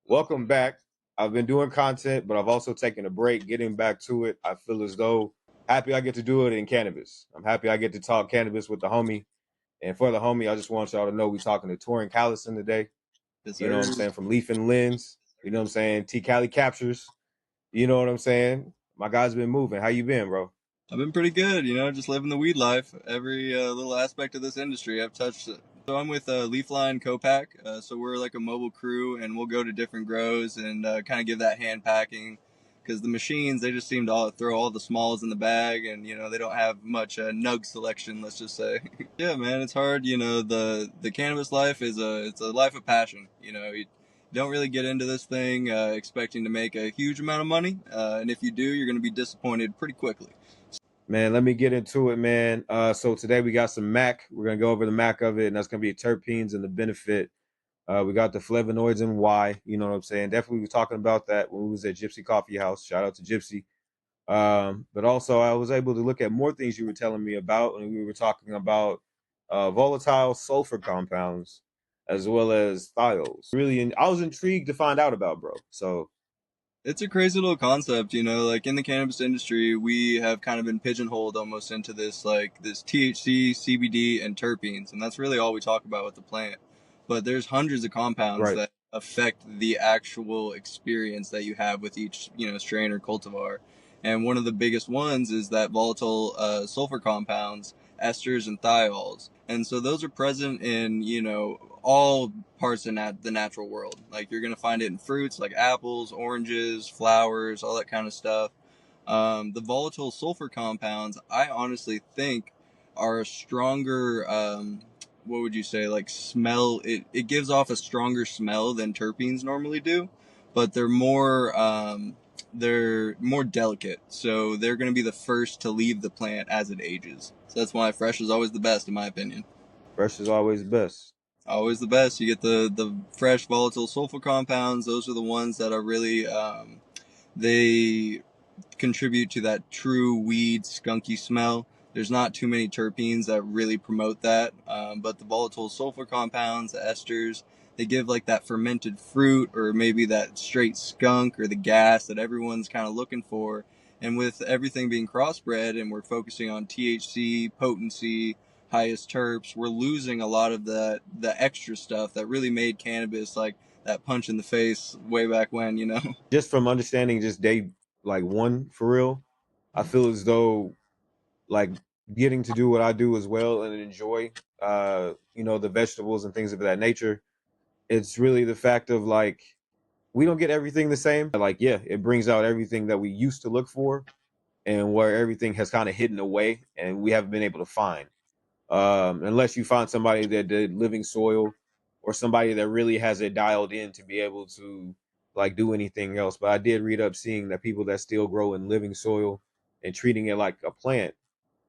Welcome back. I've been doing content, but I've also taken a break, getting back to it. I feel as though happy I get to do it in cannabis. I'm happy I get to talk cannabis with the homie. And for the homie, I just want y'all to know we talking to Toren Callison today. Yes, You know sir. what I'm saying? From Leaf and Lens. You know what I'm saying? T Cali Captures. You know what I'm saying? My guy's been moving. How you been, bro? I've been pretty good, just living the weed life. Every little aspect of this industry I've touched it. So I'm with Leafline Co-Pack. So we're like a mobile crew, and we'll go to different grows and kind of give that hand packing. Because the machines, they just seem to throw all the smalls in the bag, and they don't have much nug selection. Let's just say, yeah, man, it's hard. The cannabis life is it's a life of passion. You don't really get into this thing expecting to make a huge amount of money, and if you do, you're going to be disappointed pretty quickly. Man, let me get into it, man. So today we got some Mac. We're gonna go over the Mac of it, and that's gonna be terpenes and the benefit. We got the flavonoids and why, you know what I'm saying? Definitely was talking about that when we was at Gypsy Coffee House. Shout out to Gypsy. But also I was able to look at more things you were telling me about, and we were talking about volatile sulfur compounds as well as thiols. I was intrigued to find out about, bro. So It's a crazy little concept, like in the cannabis industry, we have kind of been pigeonholed almost into this THC, CBD, and terpenes, and that's really all we talk about with the plant. But there's hundreds of compounds right, that affect the actual experience that you have with each, strain or cultivar. And one of the biggest ones is that volatile sulfur compounds, esters and thiols. And so those are present in, all parts in the natural world. Like you're gonna find it in fruits like apples, oranges, flowers, all that kind of stuff. The volatile sulfur compounds, I honestly think, are a stronger. What would you say? Like smell. It gives off a stronger smell than terpenes normally do, but they're more delicate. So they're going to be the first to leave the plant as it ages. So that's why fresh is always the best, in my opinion. fresh is always best. Always the best. You get the fresh volatile sulfur compounds. Those are the ones that are really they contribute to that true weed skunky smell. There's not too many terpenes that really promote that, but the volatile sulfur compounds, the esters, they give like that fermented fruit or maybe that straight skunk or the gas that everyone's kind of looking for. And with everything being crossbred and we're focusing on THC, potency, highest terps, we're losing a lot of the extra stuff that really made cannabis like that punch in the face way back when. Just from understanding just day like one for real, I feel as though like getting to do what I do as well and enjoy the vegetables and things of that nature. It's really the fact of like we don't get everything the same. Like, yeah, it brings out everything that we used to look for and where everything has kind of hidden away and we haven't been able to find. Unless you find somebody that did living soil or somebody that really has it dialed in to be able to like do anything else. But I did read up seeing that people that still grow in living soil and treating it like a plant,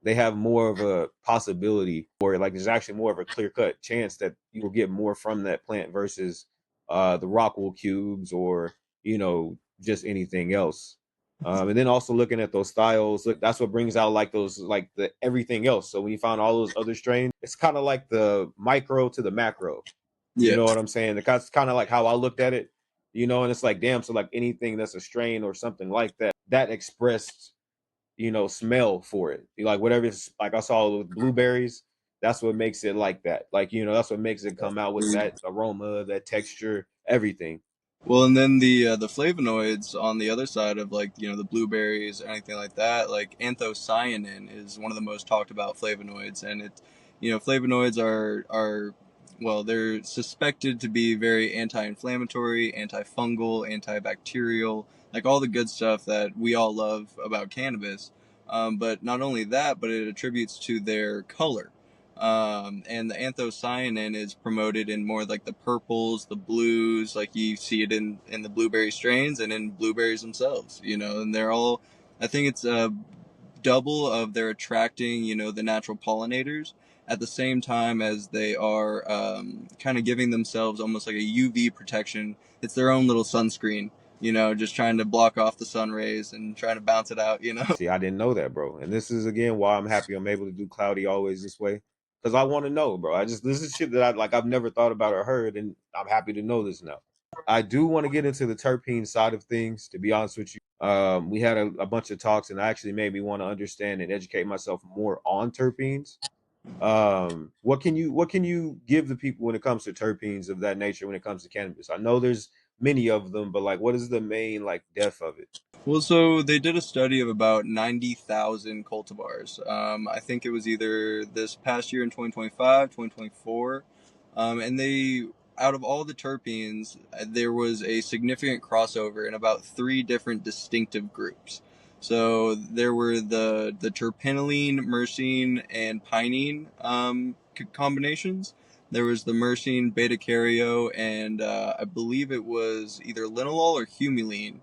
they have more of a possibility, or like there's actually more of a clear cut chance that you will get more from that plant versus the rockwool cubes or just anything else. And then also looking at those styles, look, that's what brings out like those like the everything else. So when you find all those other strains, it's kind of like the micro to the macro. You Yeah. know what I'm saying? It's kind of like how I looked at it. And it's like damn. So like anything that's a strain or something like that, that expressed smell for it. Like whatever it's like I saw with blueberries, that's what makes it like that. Like, that's what makes it come out with that aroma, that texture, everything. Well, and then the flavonoids on the other side of like the blueberries or anything like that, like anthocyanin is one of the most talked about flavonoids, and flavonoids are well, they're suspected to be very anti-inflammatory, antifungal, antibacterial, like all the good stuff that we all love about cannabis. But not only that, but it attributes to their color. And the anthocyanin is promoted in more like the purples, the blues, like you see it in the blueberry strains and in blueberries themselves, and they're all, I think it's double of they're attracting, the natural pollinators at the same time as they are kind of giving themselves almost like a UV protection. It's their own little sunscreen, just trying to block off the sun rays and trying to bounce it out. See, I didn't know that, bro. And this is again why I'm happy I'm able to do cloudy always this way. Because I want to know, bro. This is shit that I've never thought about or heard, and I'm happy to know this now. I do want to get into the terpene side of things. To be honest with you, we had a bunch of talks, and it actually made me want to understand and educate myself more on terpenes. What can you give the people when it comes to terpenes of that nature when it comes to cannabis? I know there's many of them, but like, what is the main like depth of it? Well, so they did a study of about 90,000 cultivars. I think it was either this past year in 2025, 2024. And they, out of all the terpenes, there was a significant crossover in about three different distinctive groups. So there were the terpinolene, myrcene, and pinene combinations. There was the myrcene, beta caryo, and I believe it was either linalool or humulene,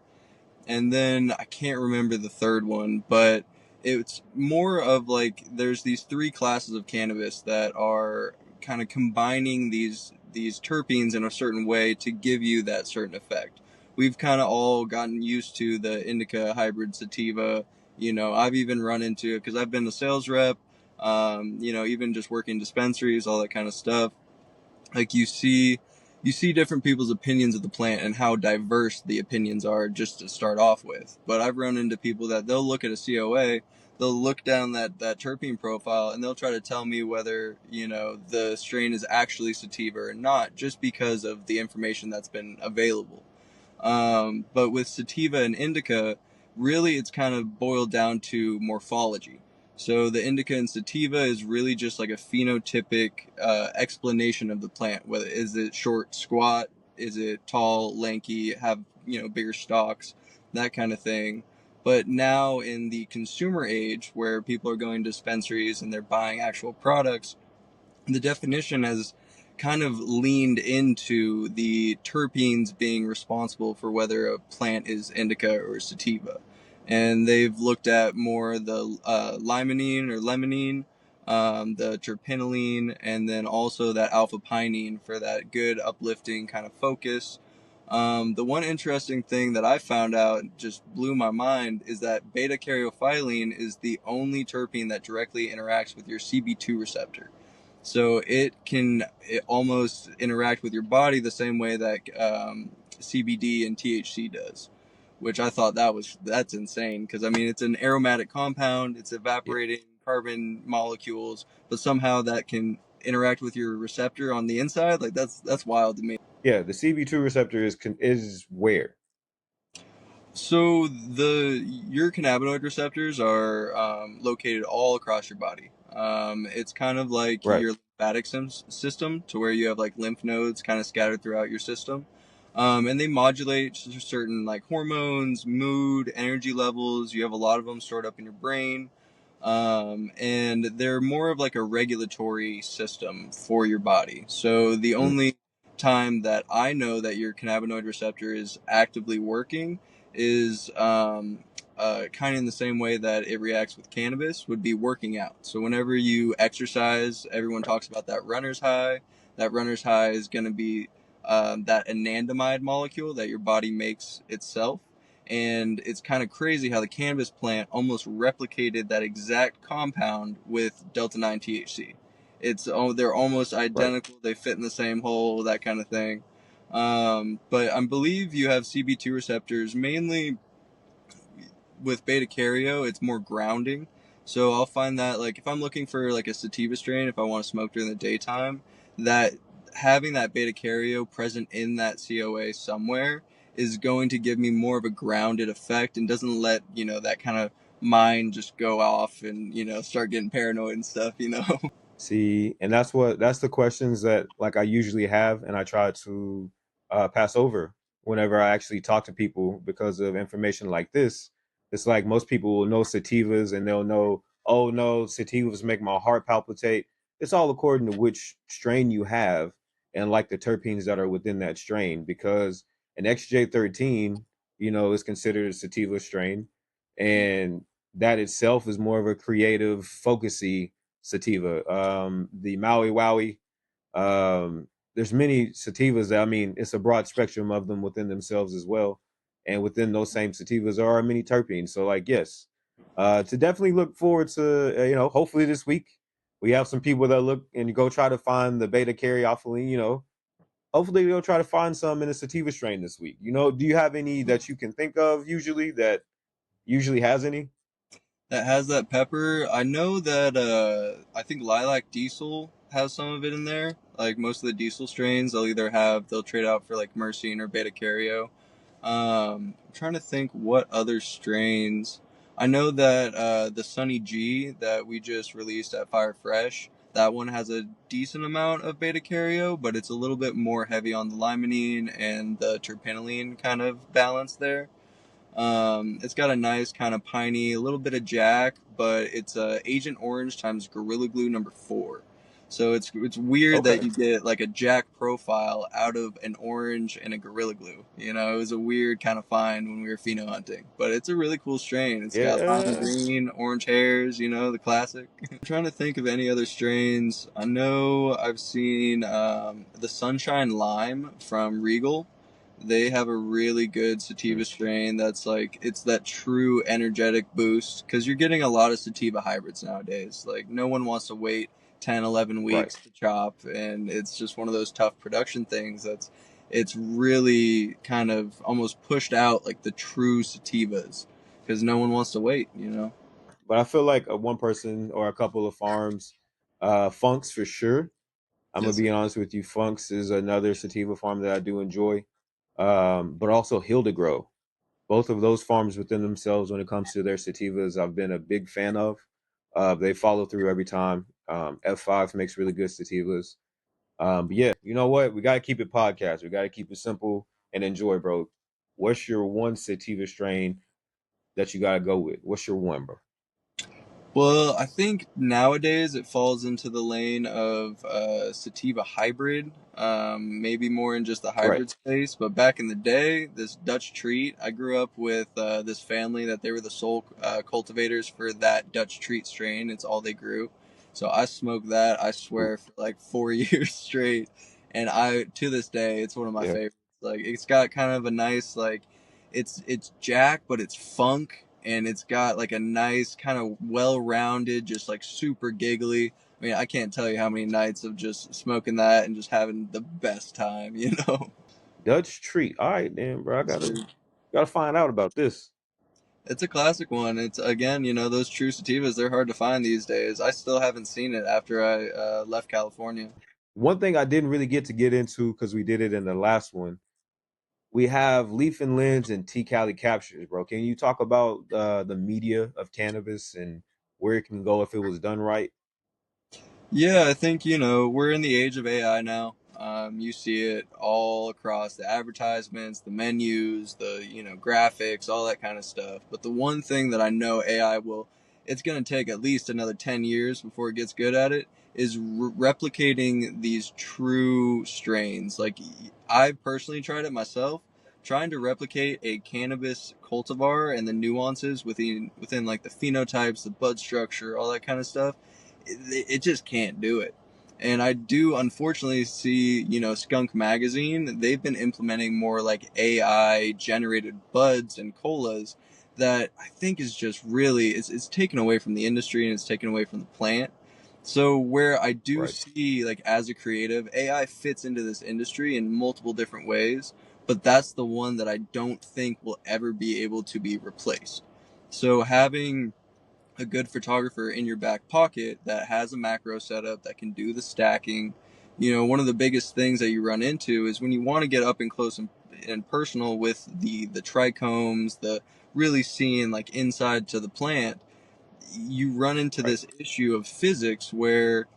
and then I can't remember the third one, but it's more of like there's these three classes of cannabis that are kind of combining these terpenes in a certain way to give you that certain effect. We've kind of all gotten used to the indica hybrid sativa. I've even run into it because I've been a sales rep. Even just working dispensaries, all that kind of stuff. Like you see different people's opinions of the plant and how diverse the opinions are just to start off with. But I've run into people that they'll look at a COA, they'll look down that terpene profile, and they'll try to tell me whether the strain is actually sativa or not, just because of the information that's been available. But with sativa and indica, really it's kind of boiled down to morphology. So the indica and sativa is really just like a phenotypic explanation of the plant. Whether is it short, squat, is it tall, lanky, have bigger stalks, that kind of thing. But now in the consumer age, where people are going to dispensaries and they're buying actual products, the definition has kind of leaned into the terpenes being responsible for whether a plant is indica or sativa. And they've looked at more the limonene or lemonine, the terpinolene, and then also that alpha pinene for that good uplifting kind of focus. The one interesting thing that I found out just blew my mind is that beta caryophyllene is the only terpene that directly interacts with your CB2 receptor. So it almost interact with your body the same way that CBD and THC does, which I thought that's insane because I mean it's an aromatic compound, it's Yeah, evaporating carbon molecules, but somehow that can interact with your receptor on the inside. Like that's wild to me. yeah. The CB2 receptor is where, So your cannabinoid receptors are located all across your body. It's kind of like right? your lymphatic system, to where you have like lymph nodes kind of scattered throughout your system, and they modulate certain like hormones, mood, energy levels. You have a lot of them stored up in your brain, and they're more of like a regulatory system for your body. So the Mm. only time that I know that your cannabinoid receptor is actively working is kind of in the same way that it reacts with cannabis would be working out. So whenever you exercise, everyone talks about that runner's high. That runner's high is going to be that anandamide molecule that your body makes itself. And it's kind of crazy how the cannabis plant almost replicated that exact compound with delta 9 THC. They're almost Right. identical. They fit in the same hole, that kind of thing. But I believe you have CB2 receptors mainly with beta caryo. It's more grounding. So I'll find that like if I'm looking for like a sativa strain, if I want to smoke during the daytime, that having that beta caryo present in that COA somewhere is going to give me more of a grounded effect and doesn't let, that kind of mind just go off and, start getting paranoid and stuff. See, and that's the questions that like I usually have, and I try to pass over whenever I actually talk to people because of information like this. It's like most people will know sativas and they'll know, oh no, sativas make my heart palpitate. It's all according to which strain you have and like the terpenes that are within that strain because an XJ13, is considered a sativa strain, and that itself is more of a creative, focusy sativa. The Maui Wowie. Um, there's many sativas that I mean, it's a broad spectrum of them within themselves as well. And within those same sativas there are many terpenes. So like yes, to definitely look forward to hopefully this week we have some people that look and go try to find the beta caryophyllene, hopefully they'll try to find some in a sativa strain this week. Do you have any that you can think of usually that usually has any? That has that pepper. I know that I think Lilac Diesel has some of it in there. Like most of the Diesel strains, they'll trade out for like Myrcene or Beta Caryo. I'm trying to think what other strains. I know that the Sunny G that we just released at Fire Fresh, that one has a decent amount of beta caryo, but it's a little bit more heavy on the limonene and the terpinolene kind of balance there. It's got a nice kind of piney, a little bit of Jack, but it's Agent Orange times Gorilla Glue number 4. So it's weird that Okay. you get like a Jack profile out of an orange and a Gorilla Glue. It was a weird kind of find when we were pheno hunting, but it's a really cool strain. It's got lime Yeah. green, orange hairs, the classic. I'm trying to think of any other strains. I know I've seen the Sunshine Lime from Regal. They have a really good sativa strain that's like it's that true energetic boost because you're getting a lot of sativa hybrids nowadays. Like no one wants to wait 10, 11 Right. weeks to chop, and it's just one of those tough production things that's it's really kind of almost pushed out like the true sativas because no one wants to wait. But I feel like one person or a couple of farms, Funks for sure. I'm gonna Yes, sir. be honest with you. Funks is another sativa farm that I do enjoy, but also Hildegrow. Both of those farms within themselves, when it comes to their sativas, I've been a big fan of. They follow through every time. F5 makes really good sativas. But yeah, you know what? We gotta keep it podcast. We gotta keep it simple and enjoy, bro. What's your one sativa strain that you gotta go with? What's your one, bro? Well, I think nowadays it falls into the lane of sativa hybrid, maybe more in just the Right. hybrid space. But back in the day, this Dutch treat, I grew up with this family that they were the sole cultivators for that Dutch treat strain. It's all they grew. So I smoked that, I Ooh, swear, for like 4 years straight. And to this day, it's one of my yeah. favorites. Like, it's got kind of a nice, like, it's Jack, but it's funk, and it's got like a nice kind of well-rounded, just like super giggly. I mean, I can't tell you how many nights of just smoking that and just having the best time. Dutch treat. All right, then, bro. I So gotta find out about this. it's a classic one. It's again, those true sativas, they're hard to find these days. I still haven't seen it after I left California. One thing I didn't really get into because we did it in the last one. We have Leaf and Lens and T Cali captures, bro. Can you talk about the media of cannabis and where it can go if it was done right? Yeah, I think, we're in the age of AI now. You see it all across the advertisements, the menus, the, graphics, all that kind of stuff. But the one thing that I know it's going to take at least another 10 years before it gets good at it, is replicating these true strains. Like, I personally tried it myself, trying to replicate a cannabis cultivar and the nuances within like the phenotypes, the bud structure, all that kind of stuff. It just can't do it. And I do unfortunately see, Skunk Magazine, they've been implementing more like AI generated buds and colas that I think is just really, it's taken away from the industry and it's taken away from the plant. So where I do Right. see, like, as a creative, AI fits into this industry in multiple different ways, but that's the one that I don't think will ever be able to be replaced. So having a good photographer in your back pocket that has a macro setup that can do the stacking. One of the biggest things that you run into is when you want to get up and close and personal with the trichomes, the really seeing like inside to the plant, you run into Right. this issue of physics where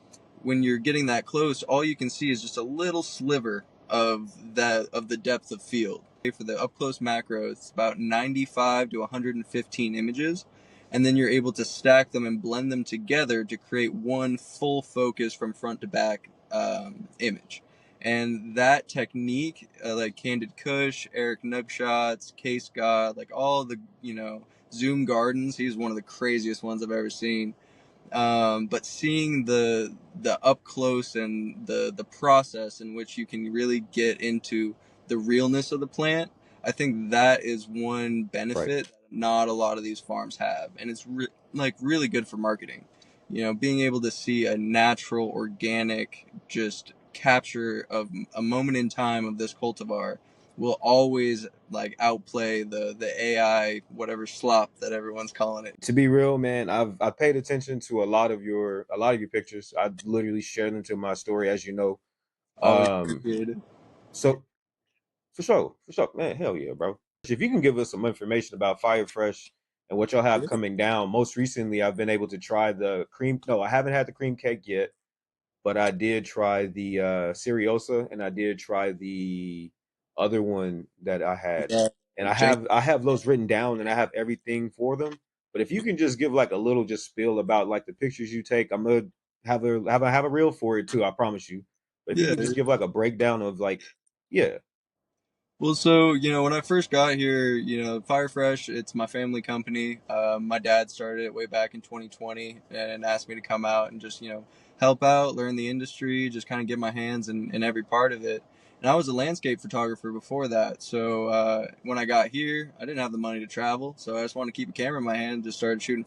when you're getting that close, all you can see is just a little sliver of the depth of field. For the up close macro, it's about 95 to 115 images, and then you're able to stack them and blend them together to create one full focus from front to back image. And that technique, like Candid Kush, Eric Nugshots, Case God, like all the Zoom Gardens, he's one of the craziest ones I've ever seen. But seeing the up close and the process in which you can really get into the realness of the plant, I think that is one Right. benefit that not a lot of these farms have, and it's like really good for marketing. Being able to see a natural, organic, just capture of a moment in time of this cultivar will always like outplay the AI whatever slop that everyone's calling it. To be real, man, I paid attention to a lot of your pictures. I literally share them to my story, as you know. Always Um, appreciated. so for sure, man, hell yeah, bro. If you can give us some information about Fire Fresh and what y'all have Yeah. coming down. Most recently, I've been able to try the cream. No, I haven't had the cream cake yet, but I did try the Seriosa, and I did try the other one that I had. Yeah. And Jank. I have those written down, and I have everything for them. But if you can just give like a little just spill about like the pictures you take, I'm gonna have a reel for it too. I promise you. But if you Yeah. could just give like a breakdown of like, yeah, Well, so when I first got here, Firefresh, it's my family company. My dad started it way back in 2020 and asked me to come out and just help out, learn the industry, just kind of get my hands in every part of it. And I was a landscape photographer before that, so when I got here, I didn't have the money to travel, so I just wanted to keep a camera in my hand. Just started shooting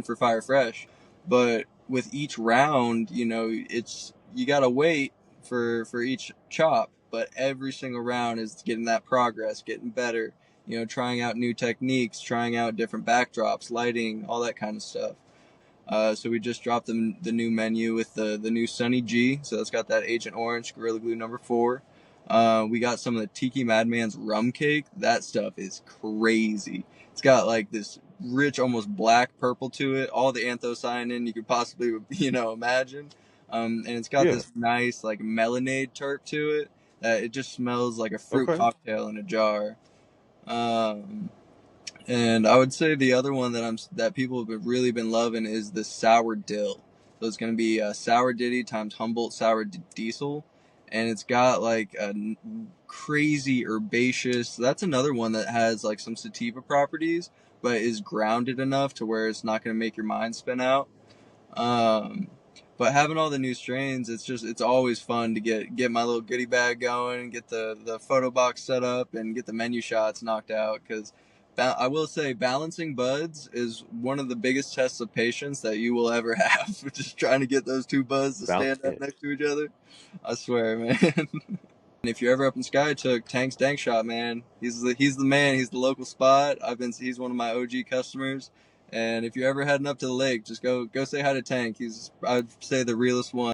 for Firefresh. But with each round, it's you gotta wait for each chop, but every single round is getting that progress, getting better, trying out new techniques, trying out different backdrops, lighting, all that kind of stuff. So we just dropped the new menu with the new Sunny G. So that's got that Agent Orange Gorilla Glue #4. We got some of the Tiki Madman's rum cake. That stuff is crazy. It's got like this rich, almost black purple to it. All the anthocyanin you could possibly imagine. And it's got yeah, this nice like melonade terp to it. It just smells like a fruit okay, cocktail in a jar. Um, and I would say the other one that people have really been loving is the sour dill. So it's going to be sour ditty times Humboldt sour diesel, and it's got like a crazy herbaceous. That's another one that has like some sativa properties, but is grounded enough to where it's not going to make your mind spin out. Um, but having all the new strains, it's always fun to get my little goodie bag going, get the photo box set up, and get the menu shots knocked out. Because I will say, balancing buds is one of the biggest tests of patience that you will ever have. Just trying to get those two buds to about stand up yeah. next to each other. I swear, man. And if you're ever up in Skytook, Tank's Dank Shop, man, he's the man. He's the local spot. He's one of my OG customers. And if you're ever heading up to the lake, just go say hi to Tank. He's I'd say the realest one.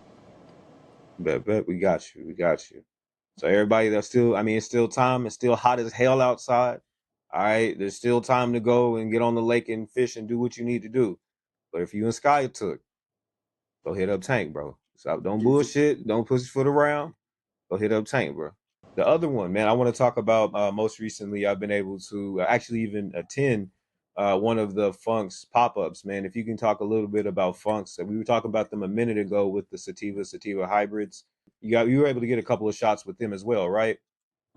Bet we got you, we got you. So everybody that's still, I mean, it's still time. It's still hot as hell outside. All right, there's still time to go and get on the lake and fish and do what you need to do. But if you in Skytook, go hit up Tank, bro. So don't bullshit. Don't push your foot around. Go hit up Tank, bro. The other one, man, I want to talk about. Most recently, I've been able to actually even attend one of the Funks pop ups, man. If you can talk a little bit about Funks, we were talking about them a minute ago with the sativa hybrids. You were able to get a couple of shots with them as well, right?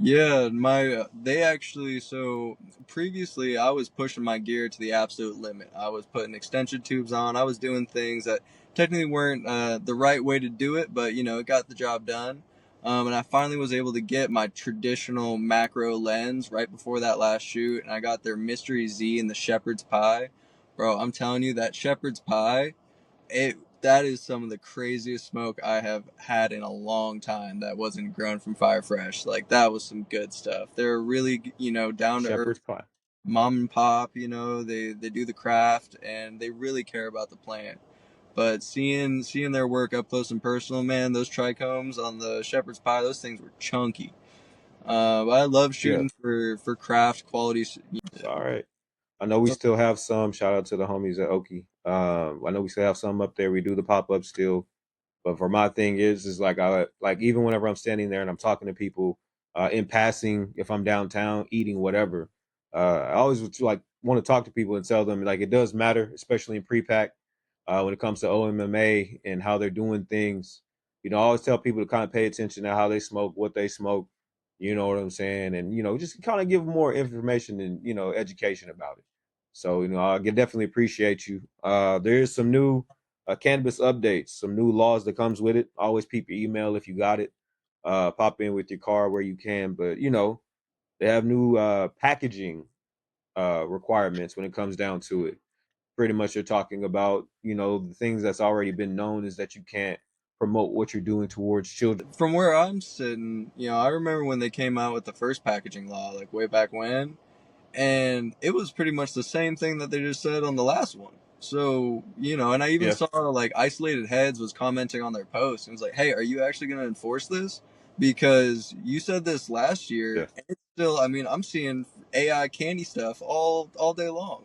Yeah, my they actually so previously I was pushing my gear to the absolute limit. I was putting extension tubes on. I was doing things that technically weren't the right way to do it, but it got the job done. And I finally was able to get my traditional macro lens right before that last shoot, and I got their Mystery Z and the Shepherd's Pie. Bro, I'm telling you that Shepherd's Pie, it that is some of the craziest smoke I have had in a long time that wasn't grown from Fire Fresh. Like that was some good stuff. They're really, down to earth Shepherd's pie. mom and pop, they do the craft and they really care about the plant. But seeing their work up close and personal, man, those trichomes on the shepherd's pie, those things were chunky. But I love Yeah, shooting for craft quality. it's all right. I know we still have some. Shout out to the homies at Oki. I know we still have some up there. We do the pop up still. But for my thing is like I like even whenever I'm standing there and I'm talking to people in passing, if I'm downtown eating whatever, I always would like want to talk to people and tell them like it does matter, especially in pre-pack when it comes to OMMA and how they're doing things. I always tell people to kind of pay attention to how they smoke, what they smoke. You know what I'm saying, and just kind of give more information and education about it. So I can definitely appreciate you. There is some new cannabis updates, some new laws that comes with it. Always peep your email if you got it. Pop in with your car where you can, but they have new packaging requirements when it comes down to it. Pretty much, you're talking about the things that's already been known is that you can't promote what you're doing towards children. From where I'm sitting, I remember when they came out with the first packaging law, like way back when, and it was pretty much the same thing that they just said on the last one. So, and I even Yeah, saw like Isolated Heads was commenting on their post and was like, "Hey, are you actually going to enforce this? Because you said this last year, yeah, and it's still. I mean, I'm seeing AI candy stuff all day long."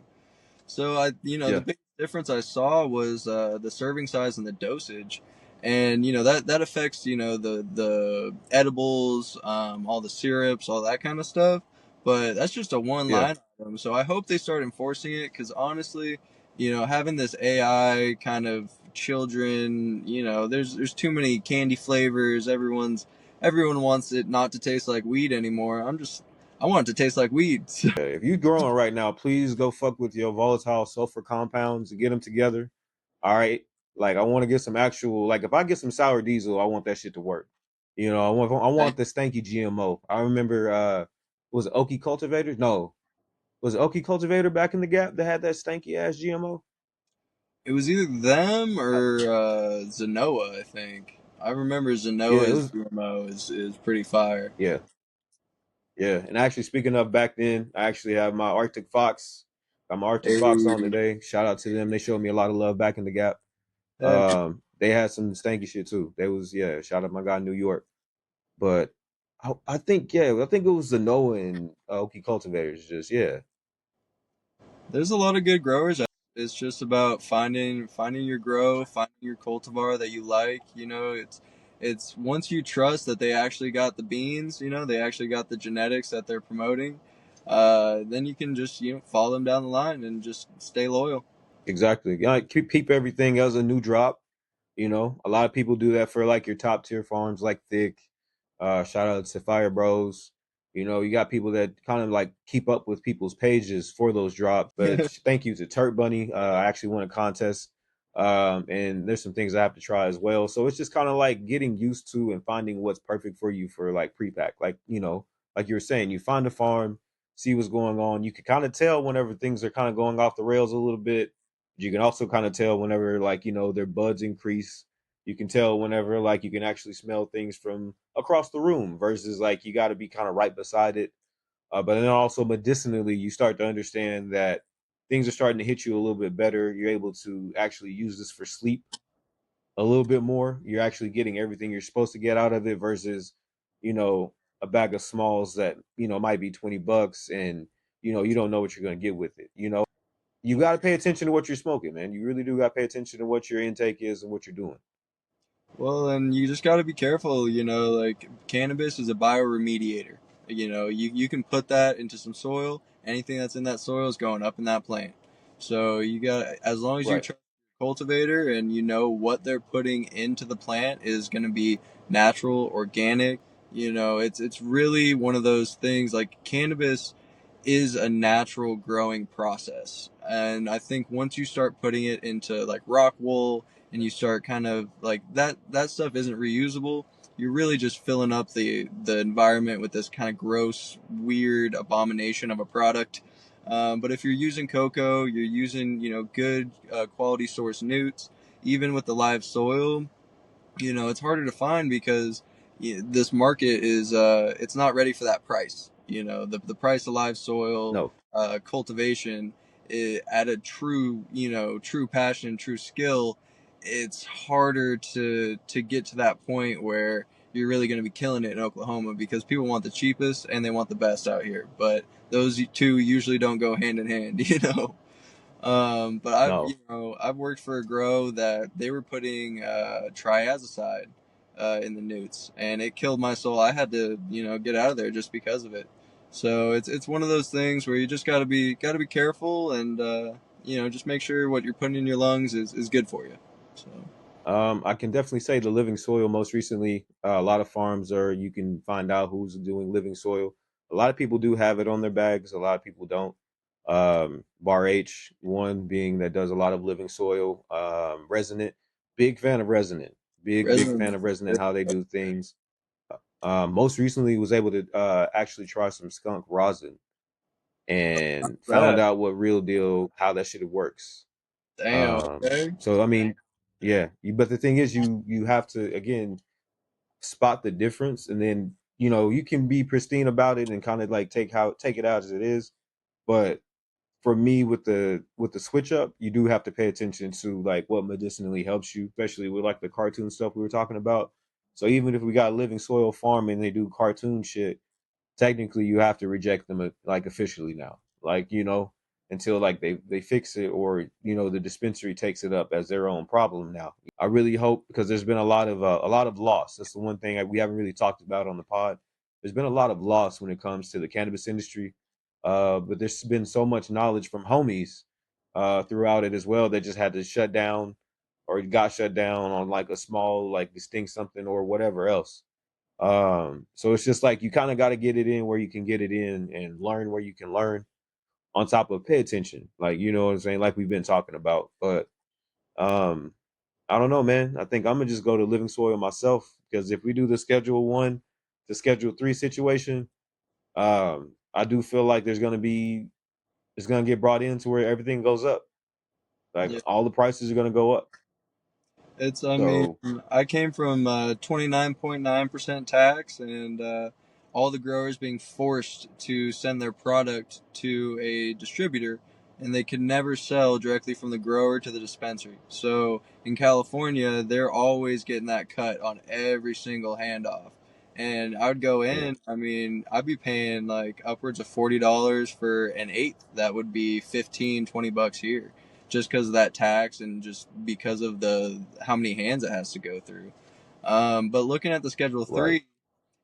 So the yeah, big difference I saw was the serving size and the dosage, and that affects the edibles, all the syrups, all that kind of stuff. But that's just a one yeah. line item. So I hope they start enforcing it because honestly, having this AI kind of children, there's too many candy flavors. Everyone wants it not to taste like weed anymore. I want it to taste like weed. If you growing right now, please go fuck with your volatile sulfur compounds and get them together. All right, like I want to get some actual, like if I get some sour diesel, I want that shit to work. I want the stanky GMO. I remember, was it Okie Cultivator? No, was it Okie Cultivator back in the gap that had that stanky ass GMO? It was either them or Zenoa, I think. I remember Yeah, it Zenoa's was. GMO is pretty fire. Yeah, yeah. And actually, speaking of back then, I actually have my Arctic Fox. Got my Arctic Fox on Hey, today. Shout out to them. They showed me a lot of love back in the gap. heck, They had some stanky shit too. They was, yeah. Shout out my guy in New York. But I think, yeah, I think it was the Noah and Okie cultivators. Just, yeah, there's a lot of good growers. It's just about finding your grow, finding your cultivar that you like. It's once you trust that they actually got the beans, they actually got the genetics that they're promoting. Then you can just follow them down the line and just stay loyal. exactly. Yeah, keep everything as a new drop. A lot of people do that for like your top tier farms like Thick. Shout out to Fire Bros. You got people that kind of like keep up with people's pages for those drops. But thank you to Turk Bunny. I actually won a contest. And there's some things I have to try as well. So it's just kind of like getting used to and finding what's perfect for you for like pre-pack. Like, like you were saying, you find a farm, see what's going on. You can kind of tell whenever things are kind of going off the rails a little bit. You can also kind of tell whenever like, their buds increase. You can tell whenever like you can actually smell things from across the room versus like you got to be kind of right beside it. But then also medicinally, you start to understand that things are starting to hit you a little bit better. You're able to actually use this for sleep a little bit more. You're actually getting everything you're supposed to get out of it versus, you know, a bag of smalls that, might be $20 and, you don't know what you're going to get with it. You got to pay attention to what you're smoking, man. You really do got to pay attention to what your intake is and what you're doing. Well, and you just got to be careful, like cannabis is a bioremediator. You can put that into some soil, anything that's in that soil is going up in that plant. So you got, as long as you Right. trust your cultivator and you know what they're putting into the plant is going to be natural, organic, it's really one of those things like cannabis is a natural growing process. And I think once you start putting it into like rock wool and you start kind of like that stuff isn't reusable, you're really just filling up the environment with this kind of gross, weird abomination of a product. But if you're using cocoa, you're using good quality source newts, even with the live soil, it's harder to find because this market is it's not ready for that price. The price of live soil No, cultivation at a true passion, true skill. It's harder to get to that point where you're really going to be killing it in Oklahoma because people want the cheapest and they want the best out here. But those two usually don't go hand in hand, but no. I've worked for a grow that they were putting triazicide in the newts, and it killed my soul. I had to get out of there just because of it. So it's one of those things where you just gotta be careful and just make sure what you're putting in your lungs is good for you. So I can definitely say the living soil. Most recently, a lot of farms are. You can find out who's doing living soil. A lot of people do have it on their bags. A lot of people don't. Bar H, one being that does a lot of living soil. Resonant, big fan of Resonant. Big fan resin, of Resonant. How they do things. Most recently, was able to actually try some skunk rosin and found that out what real deal how that shit works. damn Um, okay. so I mean, Yeah, but the thing is, you have to again spot the difference, and then you can be pristine about it and kind of like take it out as it is. But for me, with the switch up, you do have to pay attention to like what medicinally helps you, especially with like the cartoon stuff we were talking about. So even if we got living soil farming, and they do cartoon shit, technically you have to reject them like officially now, like until like they fix it, or the dispensary takes it up as their own problem now. I really hope, because there's been a lot of loss. That's the one thing we haven't really talked about on the pod. There's been a lot of loss when it comes to the cannabis industry, but there's been so much knowledge from homies throughout it as well that just had to shut down, or it got shut down on like a small like distinct something or whatever else. So it's just like you kind of got to get it in where you can get it in, and learn where you can learn, on top of pay attention, like what I'm saying, like we've been talking about. But um, I don't know, man. I think I'm gonna just go to Living Soil myself, because if we do the Schedule 3 situation, I do feel like it's gonna get brought into where everything goes up. Like Yeah. all the prices are gonna go up. I mean, So I came from 29.9% tax, and all the growers being forced to send their product to a distributor, and they could never sell directly from the grower to the dispensary. So in California, they're always getting that cut on every single handoff. And I would go yeah, in, I mean, I'd be paying like upwards of $40 for an eighth. That would be 15, $20 here, just because of that tax and just because of the how many hands it has to go through. But looking at the Schedule right. 3,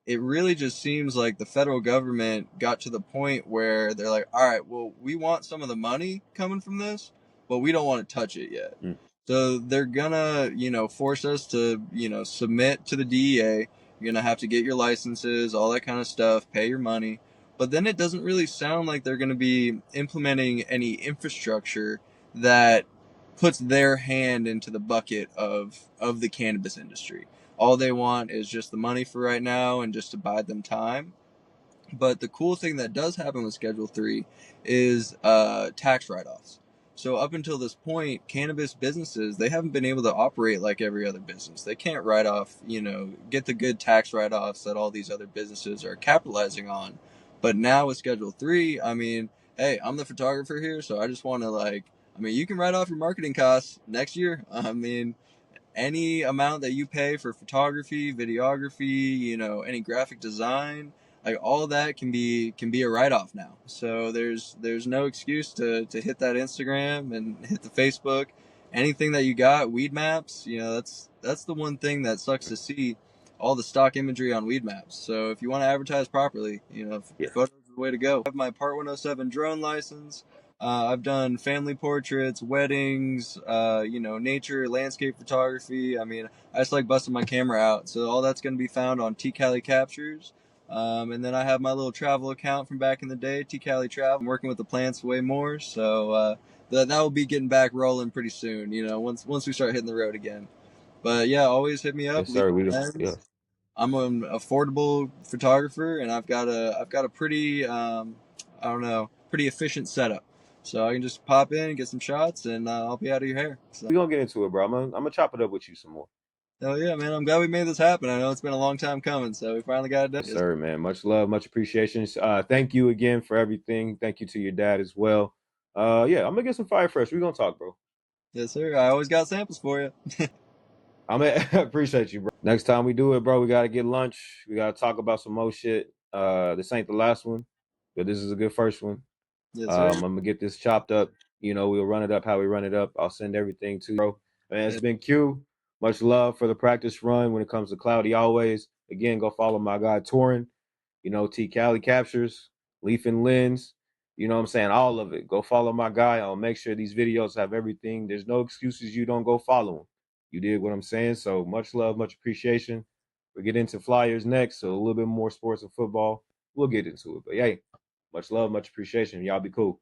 it really just seems like the federal government got to the point where they're like, all right, well, we want some of the money coming from this, but we don't want to touch it yet. Mm, So they're gonna, force us to, submit to the DEA. You're gonna have to get your licenses, all that kind of stuff, pay your money. But then it doesn't really sound like they're gonna be implementing any infrastructure that puts their hand into the bucket of the cannabis industry. All they want is just the money for right now and just to buy them time. But the cool thing that does happen with Schedule 3 is tax write offs. So, up until this point, cannabis businesses, they haven't been able to operate like every other business. They can't write off, get the good tax write offs that all these other businesses are capitalizing on. But now with Schedule 3, I mean, hey, I'm the photographer here, so I just want to I mean, you can write off your marketing costs next year. I mean, any amount that you pay for photography, videography, any graphic design, like all that can be a write off now. So there's no excuse to hit that Instagram and hit the Facebook. Anything that you got, weed maps, that's the one thing that sucks to see, all the stock imagery on weed maps. So if you want to advertise properly, yeah, photos are the way to go. I have my Part 107 drone license. I've done family portraits, weddings, nature, landscape photography. I mean, I just like busting my camera out. So all that's going to be found on T Cali Captures. And then I have my little travel account from back in the day, T Cali Travel. I'm working with the plants way more. So that will be getting back rolling pretty soon, once we start hitting the road again. But yeah, always hit me up, yes, leave sir. We do. Yeah, comments. I'm an affordable photographer, and I've got a pretty I don't know, pretty efficient setup. So I can just pop in, get some shots, and I'll be out of your hair. So we gonna get into it, bro. I'm gonna chop it up with you some more. hell yeah, man! I'm glad we made this happen. I know it's been a long time coming, so we finally got it done. Yes, sir, man. Much love, much appreciation. Thank you again for everything. Thank you to your dad as well. Yeah, I'm gonna get some fire fresh. We gonna talk, bro. Yes, sir. I always got samples for you. I'm gonna appreciate you, bro. Next time we do it, bro, we gotta get lunch. We gotta talk about some more shit. This ain't the last one, but this is a good first one. Yes, sir. I'm gonna get this chopped up. We'll run it up how we run it up. I'll send everything to you, bro. Man, it's Yes, been Q. Much love for the practice run when it comes to Cloudy always. Again, go follow my guy Toren. T Cali Captures, Leaf and Lens. You know what I'm saying? All of it. Go follow my guy. I'll make sure these videos have everything. There's no excuses you don't go follow him. You did what I'm saying? So much love, much appreciation. We'll get into Flyers next, so a little bit more sports and football. We'll get into it. But hey, much love, much appreciation. Y'all be cool.